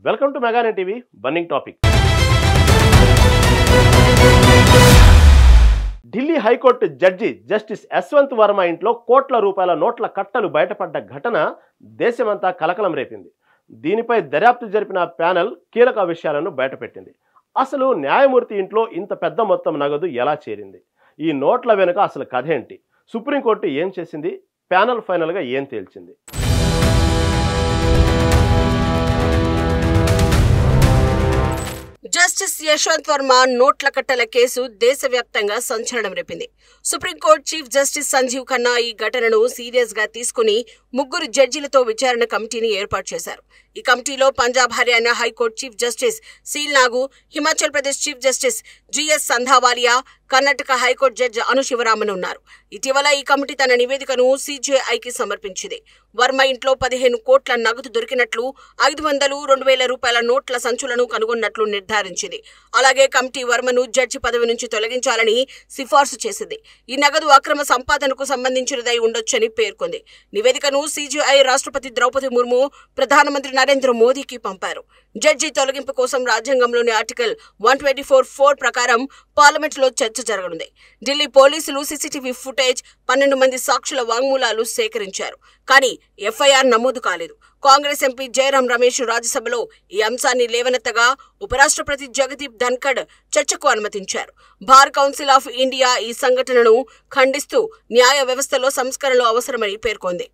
Welcome to Meganet TV burning topic. Delhi high court judge justice Yashwant Varma ఇంట్లో కోట్ల రూపాయల నోట్ల కట్టలు బయటపడ్డ ఘటన దేశమంతా కలకలం రేపింది. దీనిపై దర్యాప్తు జరిపిన ప్యానెల్ కీలక విషయాలను బయటపెట్టింది. అసలు న్యాయమూర్తి ఇంట్లో ఇంత పెద్ద మొత్తం నగదు ఎలా చేరింది? ఈ నోట్ల వెనుక అసలు కథ ఏంటి? సుప్రీంకోర్టు ఏం చేసింది? ప్యానెల్ ఫైనల్గా ఏం తేల్చింది? జస్టిస్ యశ్వంత్ వర్మ నోట్ల కట్టల కేసు దేశవ్యాప్తంగా సంచలనం రేపింది. Supreme court chief justice Sanjiv Khanna ఈ ఘటనను సీరియస్ గా తీసుకుని 3 జడ్జీలతో విచారణ కమిటీని ఏర్పాటు చేశారు. ఈ కమిటీలో Punjab, Haryana high court chief justice Sheel Nagu, Himachal Pradesh chief justice GS Sandhawalia, Karnataka high court judge Anu Sivaraman ఉన్నారు. ఇటీవల ఈ కమిటీ తన నివేదికను సిజేఐకి సమర్పించింది. వర్మ ఇంట్లో 15 కోట్ల నగదు దొరికినట్లు, 500, 2000 రూపాయల నోట్ల సంచులను కనుగొన్నట్లు నిర్ధారించింది. అలాగే కమిటీ వర్మను జడ్జి పదవి నుంచి తొలగించాలని సిఫార్సు చేసింది. ఈ నగదు అక్రమ సంపాదనకు సంబంధించినదై ఉండొచ్చని పేర్కొంది. నివేదికను సిజేఐ రాష్ట్రపతి ద్రౌపది ముర్ము, ప్రధానమంత్రి నరేంద్ర మోదీకి పంపారు. జడ్జి తొలగింపు కోసం రాజ్యాంగంలోని ఆర్టికల్ 124(4) ప్రకారం పార్లమెంటులో చర్చ జరగనుంది. ఢిల్లీ పోలీసులు సీసీటీవీ ఫుటేజ్, 12 మంది సాక్షుల వాంగ్మూలాలు సేకరించారు. కానీ ఎఫ్ఐఆర్ నమోదు కాలేదు. కాంగ్రెస్ ఎంపీ జయరాం రమేష్ రాజ్యసభలో ఈ అంశాన్ని లేవనెత్తగా ఉపరాష్ట్రపతి జగదీప్ ధన్ఖడ్ చర్చకు అనుమతించారు. బార్ కౌన్సిల్ ఆఫ్ ఇండియా ఈ సంఘటనను ఖండిస్తూ న్యాయ వ్యవస్థలో సంస్కరణలు అవసరమని పేర్కొంది.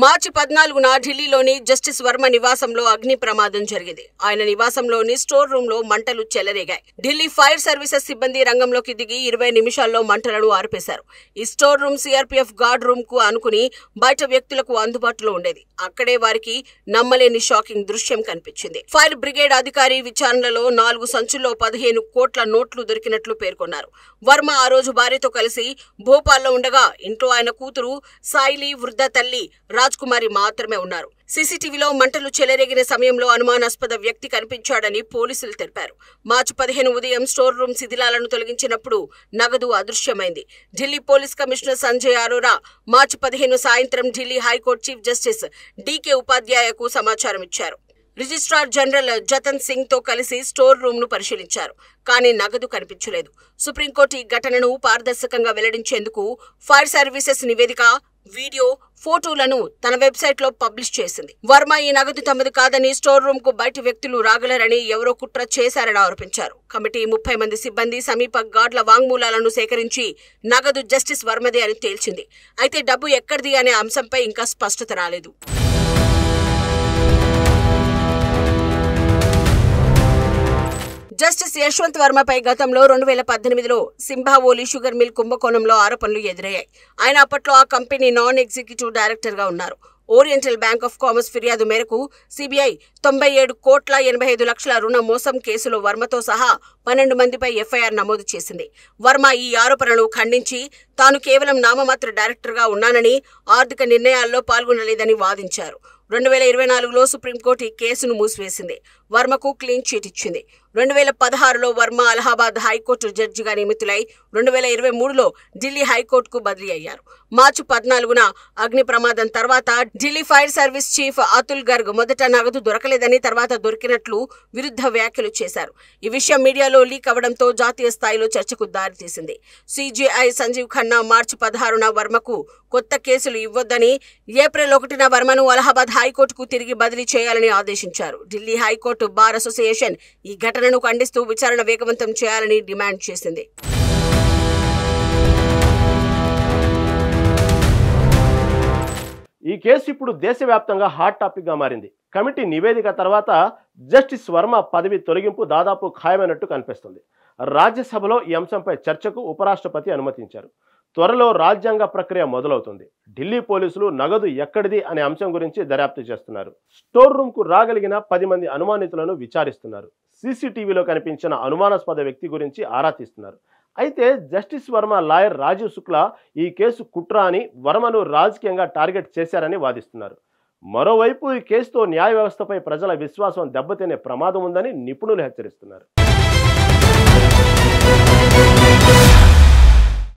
మార్చి 14న ఢిల్లీలోని జస్టిస్ వర్మ నివాసంలో అగ్ని ప్రమాదం జరిగింది. ఆయన నివాసంలోని స్టోర్ రూమ్ లో మంటలు చెలరేగాయి. ఢిల్లీ ఫైర్ సర్వీసెస్ సిబ్బంది రంగంలోకి దిగి 20 నిమిషాల్లో మంటలను ఆర్పేశారు. ఈ store room CRPF guard room కు ఆనుకుని బయట వ్యక్తులకు అందుబాటులో ఉండేది. అక్కడే వారికి నమ్మలేని షాకింగ్ దృశ్యం కనిపించింది. ఫైర్ బ్రిగేడ్ అధికారి విచారణలో 4 సంచుల్లో 15 కోట్ల నోట్లు దొరికినట్లు పేర్కొన్నారు. వర్మ ఆ రోజు భార్యతో కలిసి భోపాల్లో ఉండగా ఇంట్లో ఆయన కూతురు సాయిలి, వృద్ధ తల్లి రాజ్ కుమారి మాత్రమే ఉన్నారు. సీసీటీవీలో మంటలు చెలరేగిన సమయంలో అనుమానాస్పద వ్యక్తి కనిపించాడని పోలీసులు తెలిపారు. మార్చి 15 ఉదయం స్టోర్ రూమ్ శిథిలాలను తొలగించినప్పుడు నగదు అదృశ్యమైంది. Delhi police commissioner Sanjay Arora March 15 సాయంత్రం Delhi high court chief justice DK ఉపాధ్యాయకు సమాచారం ఇచ్చారు. రిజిస్ట్రార్ జనరల్ జతన్ సింగ్ తో కలిసి స్టోర్ రూమ్ ను పరిశీలించారు. కానీ నగదు కనిపించలేదు. సుప్రీంకోర్టు ఈ ఘటనను పారదర్శకంగా వెల్లడించేందుకు ఫైర్ సర్వీసెస్ నివేదిక, వీడియో, ఫోటోలను తన వెబ్సైట్ లో పబ్లిష్ చేసింది. వర్మ ఈ నగదు తమది కాదని, స్టోర్ రూమ్ కు బయట వ్యక్తులు రాగలరని ఎవరో కుట్ర చేశారని ఆరోపించారు. కమిటీ 30 మంది సిబ్బంది, సమీప గార్డ్ల వాంగ్మూలాలను సేకరించి నగదు జస్టిస్ వర్మదే అని తేల్చింది. అయితే డబ్బు ఎక్కడిది అనే అంశంపై ఇంకా స్పష్టత రాలేదు. జస్టిస్ యశ్వంత్ వర్మపై గతంలో 2018లో సింబావోలి షుగర్ మిల్ కుంభకోణంలో ఆరోపణలు ఎదురయ్యాయి. ఆయన అప్పట్లో ఆ కంపెనీ నాన్ ఎగ్జిక్యూటివ్ డైరెక్టర్ గా ఉన్నారు. ఓరియంటల్ బ్యాంక్ ఆఫ్ కామర్స్ ఫిర్యాదు మేరకు సిబిఐ 97 కోట్ల 85 లక్షల రుణ మోసం కేసులో వర్మతో సహా 12 మందిపై ఎఫ్ఐఆర్ నమోదు చేసింది. వర్మ ఈ ఆరోపణలు ఖండించి తాను కేవలం నామమాత్ర డైరెక్టర్ గా ఉన్నానని, ఆర్థిక నిర్ణయాల్లో పాల్గొనలేదని వాదించారు. 2024లో సుప్రీంకోర్టు ఈ కేసును మూసివేసింది. వర్మకు క్లీన్ చీట్ ఇచ్చింది. 2016లో వర్మ అలహాబాద్ హైకోర్టు జడ్జిగా నియమితులై 2023లో ఢిల్లీ హైకోర్టుకు బదిలీ అయ్యారు. మార్చి 14న అగ్ని ప్రమాదం తర్వాత Delhi fire service chief Atul Garg మొదట నగదు దొరకలేదని, తర్వాత దొరికినట్లు విరుద్ధ వ్యాఖ్యలు చేశారు. ఈ విషయం మీడియాలో లీక్ అవడంతో జాతీయ స్థాయిలో చర్చకు దారితీసింది. సిజేఐ సంజీవ్ ఖన్నా మార్చి 16న వర్మకు కొత్త కేసులు ఇవ్వొద్దని, ఏప్రిల్ 1న వర్మను అలహాబాద్ హైకోర్టుకు తిరిగి బదిలీ చేయాలని ఆదేశించారు. ఢిల్లీ హైకోర్టు బార్ అసోసియేషన్ ఈ ఘటనను ఖండిస్తూ విచారణ వేగవంతం చేయాలని డిమాండ్ చేసింది. ఈ కేసు ఇప్పుడు దేశవ్యాప్తంగా హాట్ టాపిక్ గా మారింది. కమిటీ నివేదిక తర్వాత జస్టిస్ వర్మ పదవి తొలగింపు దాదాపు ఖాయమైనట్టు కనిపిస్తుంది. రాజ్యసభలో ఈ అంశంపై చర్చకు ఉపరాష్ట్రపతి అనుమతించారు. త్వరలో రాజ్యాంగ ప్రక్రియ మొదలవుతుంది. ఢిల్లీ పోలీసులు నగదు ఎక్కడిది అనే అంశం గురించి దర్యాప్తు చేస్తున్నారు. స్టోర్ రూమ్ కు రాగలిగిన 10 మంది అనుమానితులను విచారిస్తున్నారు. సీసీటీవీలో కనిపించిన అనుమానాస్పద వ్యక్తి గురించి ఆరా తీస్తున్నారు. అయితే జస్టిస్ వర్మ లాయర్ రాజీవ్ శుక్లా ఈ కేసు కుట్ర అని, వర్మను రాజకీయంగా టార్గెట్ చేశారని వాదిస్తున్నారు. మరోవైపు ఈ కేసుతో న్యాయ వ్యవస్థపై ప్రజల విశ్వాసం దెబ్బతినే ప్రమాదం ఉందని నిపుణులు హెచ్చరిస్తున్నారు.